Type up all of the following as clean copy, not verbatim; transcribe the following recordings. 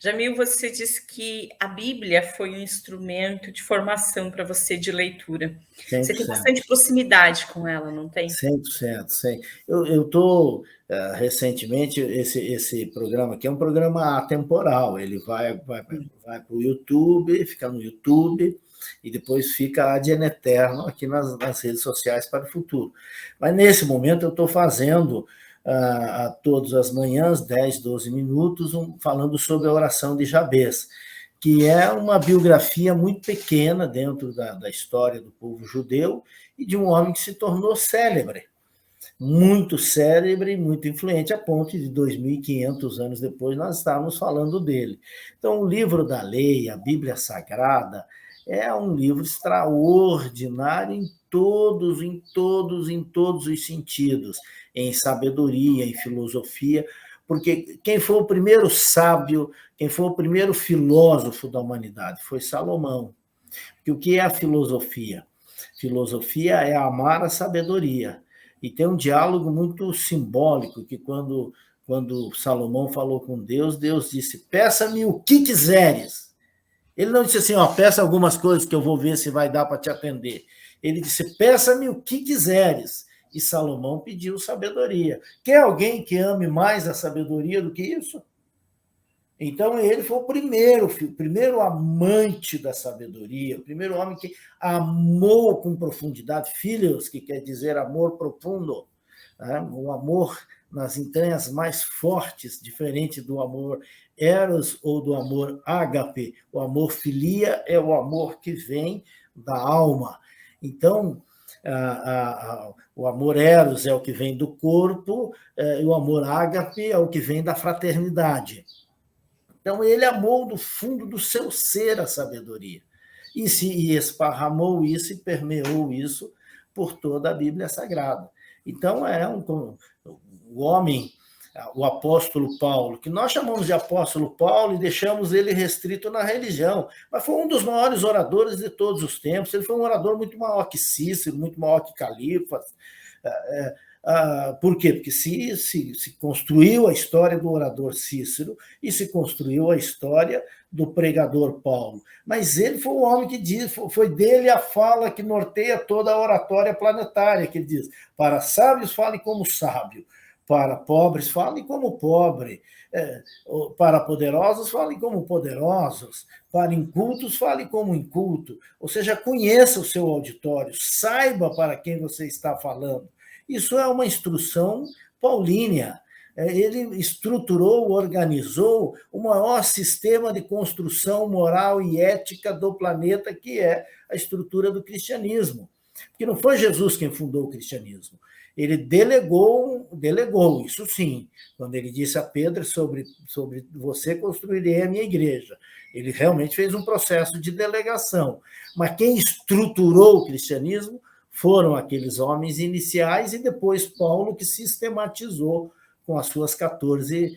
Jamil, você disse que a Bíblia foi um instrumento de formação para você de leitura. Você tem 100%. bastante proximidade com ela, não tem? 100%, 100. Eu estou, recentemente, esse programa aqui é um programa atemporal, ele vai para o YouTube, fica no YouTube, e depois fica ad eterno aqui nas redes sociais para o futuro. Mas, nesse momento, eu estou fazendo, todas as manhãs, 10, 12 minutos, falando sobre a oração de Jabez, que é uma biografia muito pequena dentro da história do povo judeu, e de um homem que se tornou célebre, muito influente, a ponto de 2.500 anos depois nós estávamos falando dele. Então, o livro da lei, a Bíblia Sagrada, é um livro extraordinário em todos os sentidos, em sabedoria, em filosofia, porque quem foi o primeiro sábio, quem foi o primeiro filósofo da humanidade foi Salomão. Porque o que é a filosofia? Filosofia é amar a sabedoria. E tem um diálogo muito simbólico, que quando Salomão falou com Deus, Deus disse, peça-me o que quiseres. Ele não disse assim, peça algumas coisas que eu vou ver se vai dar para te atender. Ele disse, peça-me o que quiseres. E Salomão pediu sabedoria. Quer alguém que ame mais a sabedoria do que isso? Então, ele foi o primeiro amante da sabedoria, o primeiro homem que amou com profundidade, filhos, que quer dizer amor profundo, né? O amor nas entranhas mais fortes, diferente do amor eros ou do amor ágape. O amor filia é o amor que vem da alma. Então, o amor eros é o que vem do corpo, e o amor ágape é o que vem da fraternidade. Então, ele amou do fundo do seu ser a sabedoria. E esparramou isso e permeou isso por toda a Bíblia Sagrada. Então, o homem, o apóstolo Paulo, que nós chamamos de apóstolo Paulo e deixamos ele restrito na religião, mas foi um dos maiores oradores de todos os tempos. Ele foi um orador muito maior que Cícero, muito maior que Califas. Por quê? Porque se construiu a história do orador Cícero e se construiu a história do pregador Paulo. Mas ele foi o homem que diz, foi dele a fala que norteia toda a oratória planetária, que ele diz, para sábios fale como sábio, para pobres fale como pobre, para poderosos fale como poderosos, para incultos fale como inculto. Ou seja, conheça o seu auditório, saiba para quem você está falando. Isso é uma instrução paulínea. Ele estruturou, organizou o maior sistema de construção moral e ética do planeta, que é a estrutura do cristianismo. Porque não foi Jesus quem fundou o cristianismo. Ele delegou, isso sim, quando ele disse a Pedro sobre você construirei a minha igreja. Ele realmente fez um processo de delegação. Mas quem estruturou o cristianismo foram aqueles homens iniciais e depois Paulo, que sistematizou com as suas 14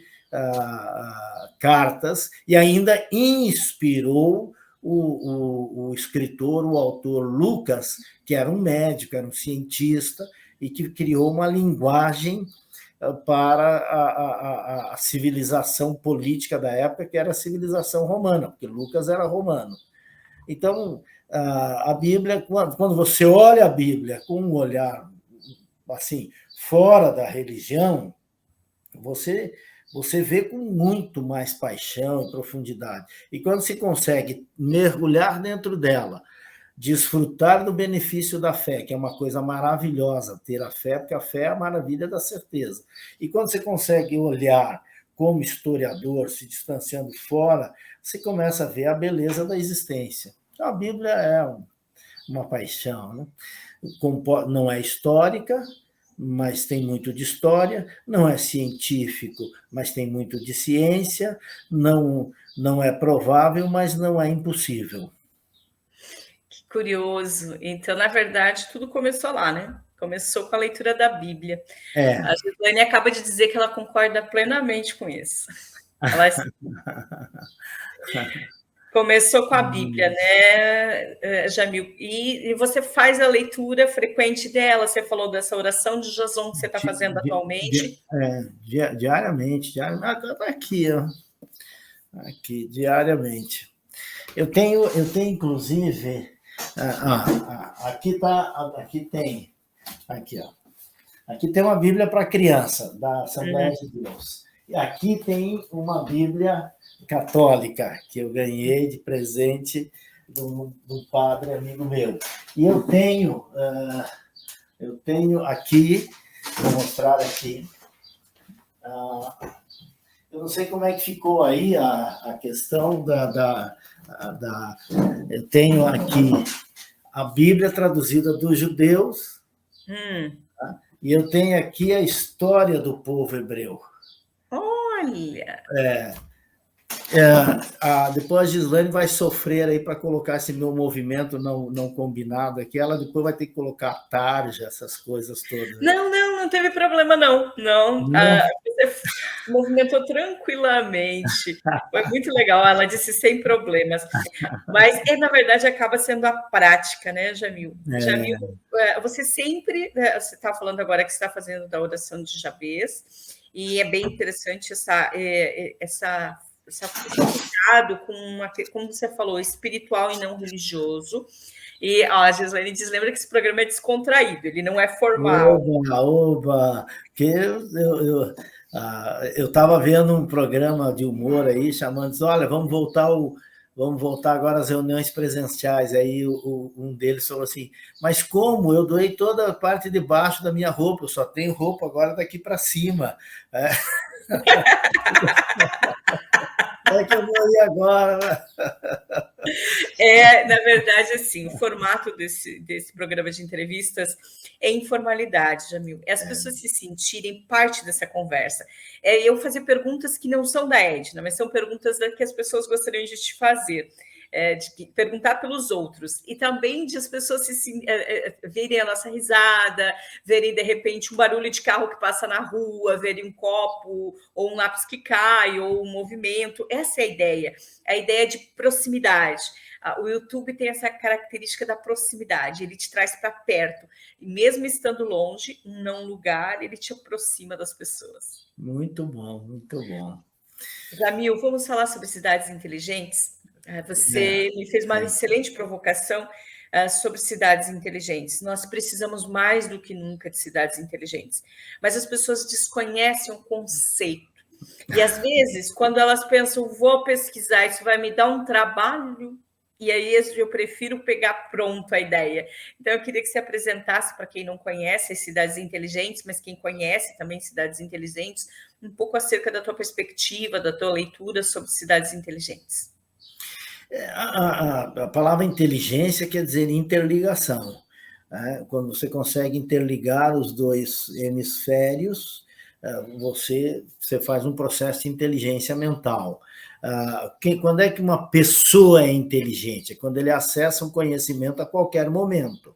cartas e ainda inspirou o escritor, o autor Lucas, que era um médico, era um cientista e que criou uma linguagem para a civilização política da época, que era a civilização romana, porque Lucas era romano. Então, a Bíblia, quando você olha a Bíblia com um olhar assim, fora da religião, você vê com muito mais paixão e profundidade. E quando se consegue mergulhar dentro dela, desfrutar do benefício da fé, que é uma coisa maravilhosa, ter a fé, porque a fé é a maravilha da certeza. E quando você consegue olhar como historiador, se distanciando fora, você começa a ver a beleza da existência. A Bíblia é uma paixão, né? Não é histórica, mas tem muito de história, não é científico, mas tem muito de ciência, não é provável, mas não é impossível. Que curioso. Então, na verdade, tudo começou lá, né? Começou com a leitura da Bíblia. A Gislaine acaba de dizer que ela concorda plenamente com isso. Ela começou com a Bíblia, né, Jamil? E você faz a leitura frequente dela? Você falou dessa oração de Jason que você está fazendo atualmente? Diariamente. Está aqui, ó. Aqui, diariamente. Eu tenho inclusive, aqui tem uma Bíblia para criança, da Assembleia de Deus. E aqui tem uma Bíblia católica, que eu ganhei de presente de um padre amigo meu. E eu tenho aqui, vou mostrar aqui, eu não sei como é que ficou aí a questão eu tenho aqui a Bíblia traduzida dos judeus, tá? E eu tenho aqui a história do povo hebreu. Olha! Depois a Gislaine vai sofrer aí para colocar esse meu movimento não combinado aqui. Ela depois vai ter que colocar tarja, essas coisas todas. Não teve problema, não. Você movimentou tranquilamente. Foi muito legal. Ela disse sem problemas. Mas, na verdade, acaba sendo a prática, né, Jamil? Jamil, você sempre... Você está falando agora que você está fazendo da oração de Jabez, e é bem interessante essa cuidado com como você falou, espiritual e não religioso. E a Gislaine diz, lembra que esse programa é descontraído, ele não é formal. Oba! Que eu estava vendo um programa de humor aí, chamando, olha, vamos voltar agora às reuniões presenciais. Aí um deles falou assim, mas como? Eu doei toda a parte de baixo da minha roupa, eu só tenho roupa agora daqui para cima. É que eu vou ir agora. Na verdade, assim, o formato desse programa de entrevistas é informalidade, Jamil. É as pessoas se sentirem parte dessa conversa. Eu fazer perguntas que não são da Edna, mas são perguntas que as pessoas gostariam de te fazer. De perguntar pelos outros, e também de as pessoas verem a nossa risada, verem, de repente, um barulho de carro que passa na rua, verem um copo, ou um lápis que cai, ou um movimento. Essa é a ideia de proximidade. O YouTube tem essa característica da proximidade, ele te traz para perto, e mesmo estando longe, não lugar, ele te aproxima das pessoas. Muito bom, muito bom. Jamil, vamos falar sobre cidades inteligentes? Você me fez uma excelente provocação sobre cidades inteligentes. Nós precisamos mais do que nunca de cidades inteligentes, mas as pessoas desconhecem o conceito. E às vezes, quando elas pensam, vou pesquisar, isso vai me dar um trabalho, e aí eu prefiro pegar pronto a ideia. Então, eu queria que você apresentasse para quem não conhece as cidades inteligentes, mas quem conhece também cidades inteligentes, um pouco acerca da tua perspectiva, da tua leitura sobre cidades inteligentes. A palavra inteligência quer dizer interligação. Quando você consegue interligar os dois hemisférios, você faz um processo de inteligência mental. Quando é que uma pessoa é inteligente? É quando ele acessa um conhecimento a qualquer momento.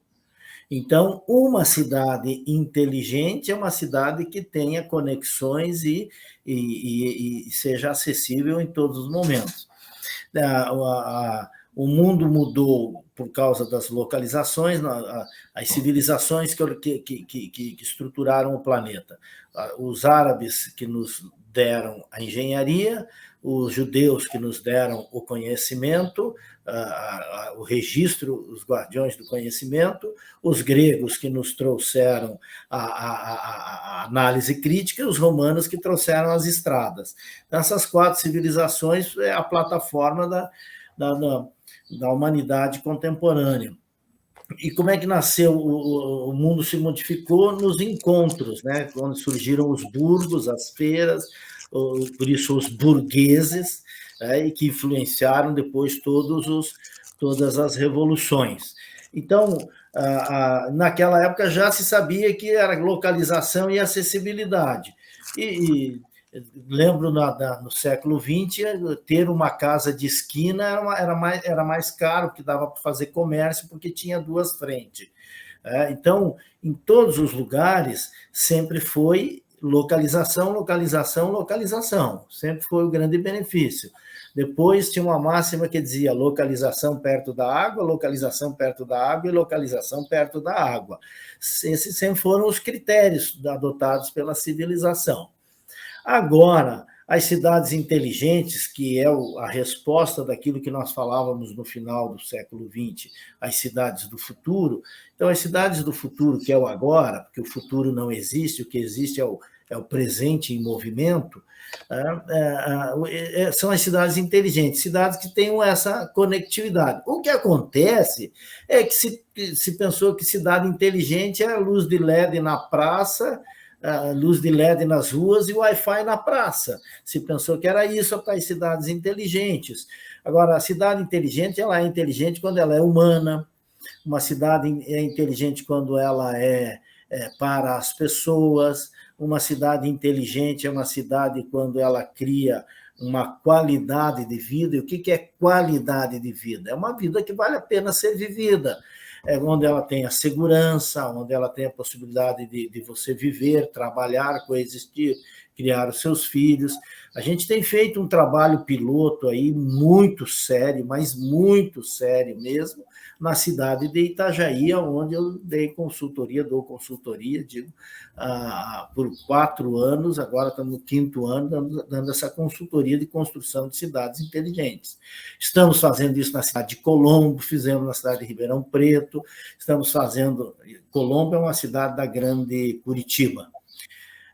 Então, uma cidade inteligente é uma cidade que tenha conexões e seja acessível em todos os momentos. O mundo mudou por causa das localizações, as civilizações que estruturaram o planeta. Os árabes que nos deram a engenharia, os judeus que nos deram o conhecimento, o registro, os guardiões do conhecimento, os gregos que nos trouxeram a análise crítica, e os romanos que trouxeram as estradas. Então, essas 4 civilizações é a plataforma da humanidade contemporânea. E como é que nasceu? O mundo se modificou nos encontros, né? Quando surgiram os burgos, as feiras, por isso os burgueses, e que influenciaram depois todas as revoluções. Então, naquela época já se sabia que era localização e acessibilidade. E lembro no século XX, ter uma casa de esquina era mais caro, porque dava para fazer comércio, porque tinha 2 frentes. Então, em todos os lugares, sempre foi localização, localização, localização. Sempre foi o grande benefício. Depois tinha uma máxima que dizia localização perto da água, localização perto da água e localização perto da água. Esses sempre foram os critérios adotados pela civilização. Agora, as cidades inteligentes, que é a resposta daquilo que nós falávamos no final do século XX, as cidades do futuro. Então, as cidades do futuro, que é o agora, porque o futuro não existe, o que existe é o presente em movimento, são as cidades inteligentes, cidades que tenham essa conectividade. O que acontece é que se pensou que cidade inteligente é a luz de LED na praça, a luz de LED nas ruas e o Wi-Fi na praça. Se pensou que era isso para as cidades inteligentes. Agora, a cidade inteligente, ela é inteligente quando ela é humana, uma cidade é inteligente quando ela é para as pessoas, uma cidade inteligente é uma cidade quando ela cria uma qualidade de vida. E o que é qualidade de vida? É uma vida que vale a pena ser vivida, onde ela tem a segurança, onde ela tem a possibilidade de você viver, trabalhar, coexistir, criar os seus filhos. A gente tem feito um trabalho piloto aí muito sério, mas muito sério mesmo, na cidade de Itajaí, onde eu dou consultoria, por 4 anos, agora estamos no 5º ano, dando essa consultoria de construção de cidades inteligentes. Estamos fazendo isso na cidade de Colombo, fizemos na cidade de Ribeirão Preto, estamos fazendo... Colombo é uma cidade da grande Curitiba,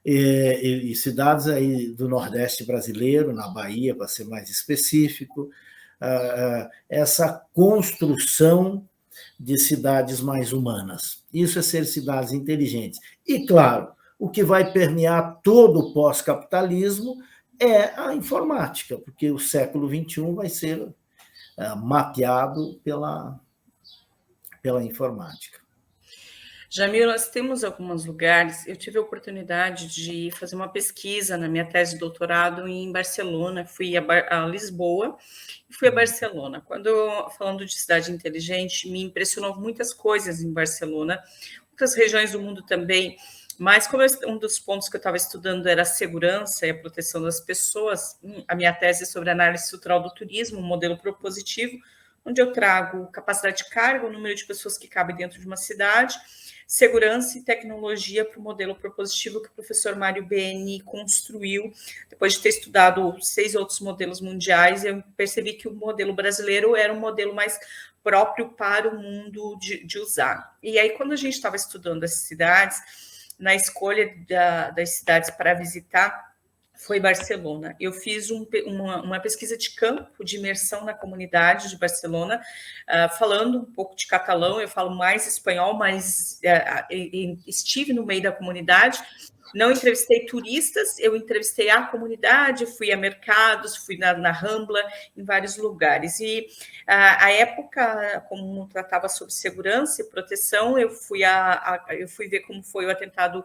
e cidades aí do Nordeste brasileiro, na Bahia, para ser mais específico, essa construção de cidades mais humanas. Isso é ser cidades inteligentes. E, claro, o que vai permear todo o pós-capitalismo é a informática, porque o século XXI vai ser mapeado pela informática. Jamil, nós temos alguns lugares, eu tive a oportunidade de fazer uma pesquisa na minha tese de doutorado em Barcelona, fui a Lisboa e fui a Barcelona. Falando de cidade inteligente, me impressionou muitas coisas em Barcelona, outras regiões do mundo também, mas como um dos pontos que eu estava estudando era a segurança e a proteção das pessoas, a minha tese é sobre análise estrutural do turismo, um modelo propositivo, onde eu trago capacidade de carga, o número de pessoas que cabem dentro de uma cidade, segurança e tecnologia para o modelo propositivo que o professor Mário Beni construiu. Depois de ter estudado 6 outros modelos mundiais, eu percebi que o modelo brasileiro era um modelo mais próprio para o mundo de usar. E aí, quando a gente estava estudando as cidades, na escolha das cidades para visitar, foi Barcelona. Eu fiz uma pesquisa de campo, de imersão na comunidade de Barcelona, falando um pouco de catalão, eu falo mais espanhol, mas estive no meio da comunidade. Não entrevistei turistas, eu entrevistei a comunidade, fui a mercados, fui na Rambla, em vários lugares. E a época, como tratava sobre segurança e proteção, eu fui ver como foi o atentado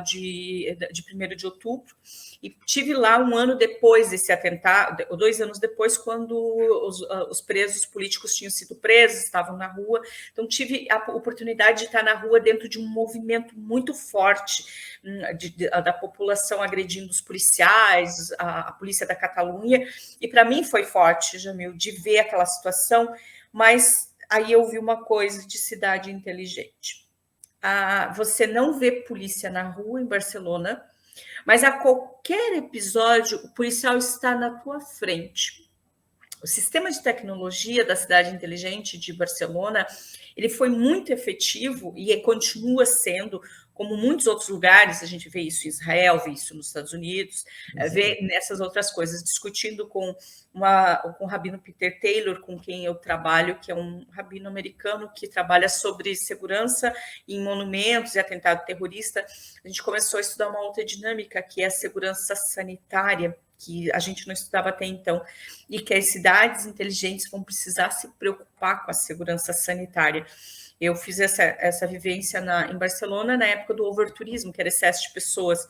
de 1º de outubro, e tive lá um ano depois desse atentado, 2 anos depois, quando os presos políticos tinham sido presos, estavam na rua. Então, tive a oportunidade de estar na rua dentro de um movimento muito forte da população agredindo os policiais, a polícia da Catalunha, e para mim foi forte, Jamil, de ver aquela situação, mas aí eu vi uma coisa de cidade inteligente. Você não vê polícia na rua em Barcelona, mas a qualquer episódio o policial está na tua frente. O sistema de tecnologia da cidade inteligente de Barcelona, ele foi muito efetivo e continua sendo, como muitos outros lugares, a gente vê isso em Israel, vê isso nos Estados Unidos, vê nessas outras coisas, discutindo com o rabino Peter Taylor, com quem eu trabalho, que é um rabino americano que trabalha sobre segurança em monumentos e atentado terrorista. A gente começou a estudar uma outra dinâmica, que é a segurança sanitária, que a gente não estudava até então, e que as cidades inteligentes vão precisar se preocupar com a segurança sanitária. Eu fiz essa vivência em Barcelona na época do overturismo, que era excesso de pessoas,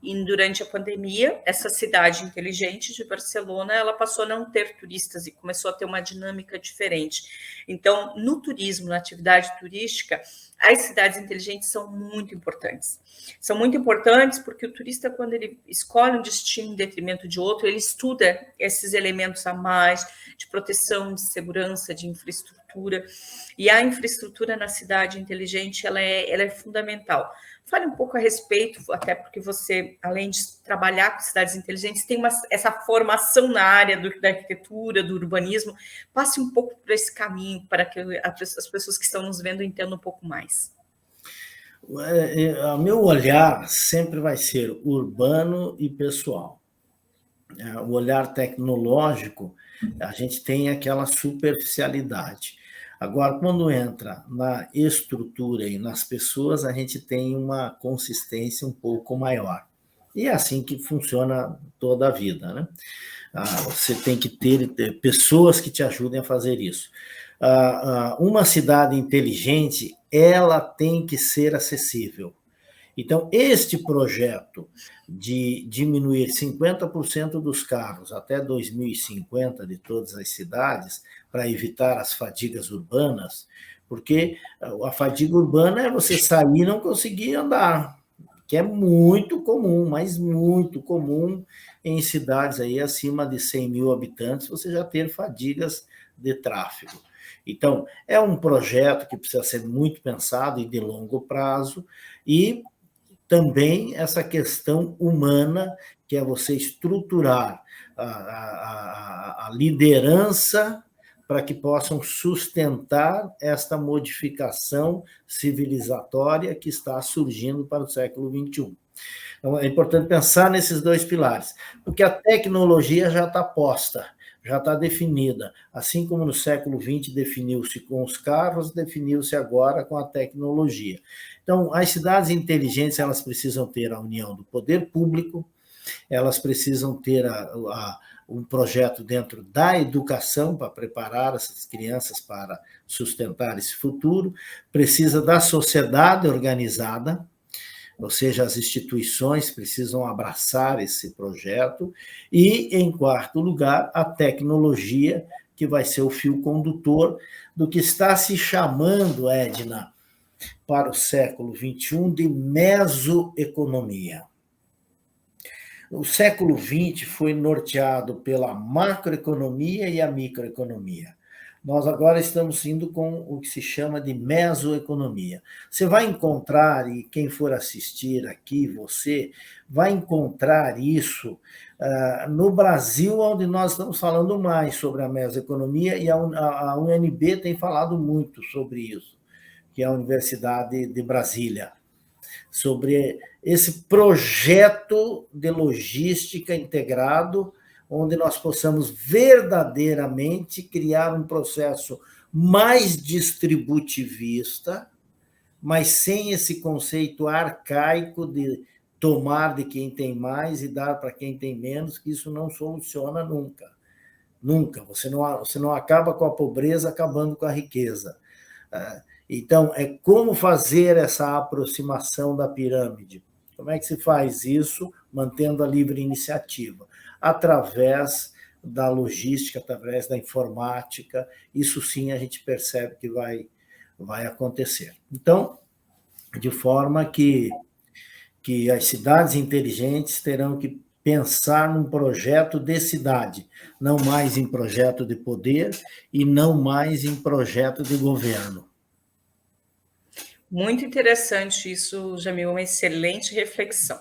e durante a pandemia, essa cidade inteligente de Barcelona, ela passou a não ter turistas e começou a ter uma dinâmica diferente. Então, no turismo, na atividade turística, as cidades inteligentes são muito importantes. São muito importantes porque o turista, quando ele escolhe um destino em detrimento de outro, ele estuda esses elementos a mais de proteção, de segurança, de infraestrutura, infraestrutura, e a infraestrutura na cidade inteligente, ela é fundamental. Fale um pouco a respeito, até porque você, além de trabalhar com cidades inteligentes, tem essa formação na área da arquitetura, do urbanismo. Passe um pouco por esse caminho, para que as pessoas que estão nos vendo entendam um pouco mais. O meu olhar sempre vai ser urbano e pessoal. O olhar tecnológico, a gente tem aquela superficialidade. Agora, quando entra na estrutura e nas pessoas, a gente tem uma consistência um pouco maior. E é assim que funciona toda a vida, né? Você tem que ter pessoas que te ajudem a fazer isso. Uma cidade inteligente, ela tem que ser acessível. Então, este projeto de diminuir 50% dos carros até 2050 de todas as cidades, para evitar as fadigas urbanas, porque a fadiga urbana é você sair e não conseguir andar, que é muito comum, mas muito comum em cidades aí acima de 100 mil habitantes, você já ter fadigas de tráfego. Então, é um projeto que precisa ser muito pensado e de longo prazo, e também essa questão humana, que é você estruturar a liderança para que possam sustentar esta modificação civilizatória que está surgindo para o século XXI. Então, é importante pensar nesses dois pilares, porque a tecnologia já está posta, já está definida. Assim como no século XX definiu-se com os carros, definiu-se agora com a tecnologia. Então, as cidades inteligentes, elas precisam ter a união do poder público, elas precisam ter um projeto dentro da educação para preparar essas crianças para sustentar esse futuro, precisa da sociedade organizada, ou seja, as instituições precisam abraçar esse projeto, e, em quarto lugar, a tecnologia, que vai ser o fio condutor do que está se chamando, Edna, para o século XXI, de mesoeconomia. O século XX foi norteado pela macroeconomia e a microeconomia. Nós agora estamos indo com o que se chama de mesoeconomia. Você vai encontrar, e quem for assistir aqui, você, vai encontrar isso no Brasil, onde nós estamos falando mais sobre a mesoeconomia, e a UNB tem falado muito sobre isso, que é a Universidade de Brasília, sobre esse projeto de logística integrado, onde nós possamos verdadeiramente criar um processo mais distributivista, mas sem esse conceito arcaico de tomar de quem tem mais e dar para quem tem menos, que isso não soluciona nunca. Nunca. Você não acaba com a pobreza acabando com a riqueza. Então, é como fazer essa aproximação da pirâmide. Como é que se faz isso mantendo a livre iniciativa? Através da logística, através da informática, isso sim a gente percebe que vai acontecer. Então, de forma que as cidades inteligentes terão que pensar num projeto de cidade, não mais em projeto de poder e não mais em projeto de governo. Muito interessante isso, Jamil, uma excelente reflexão.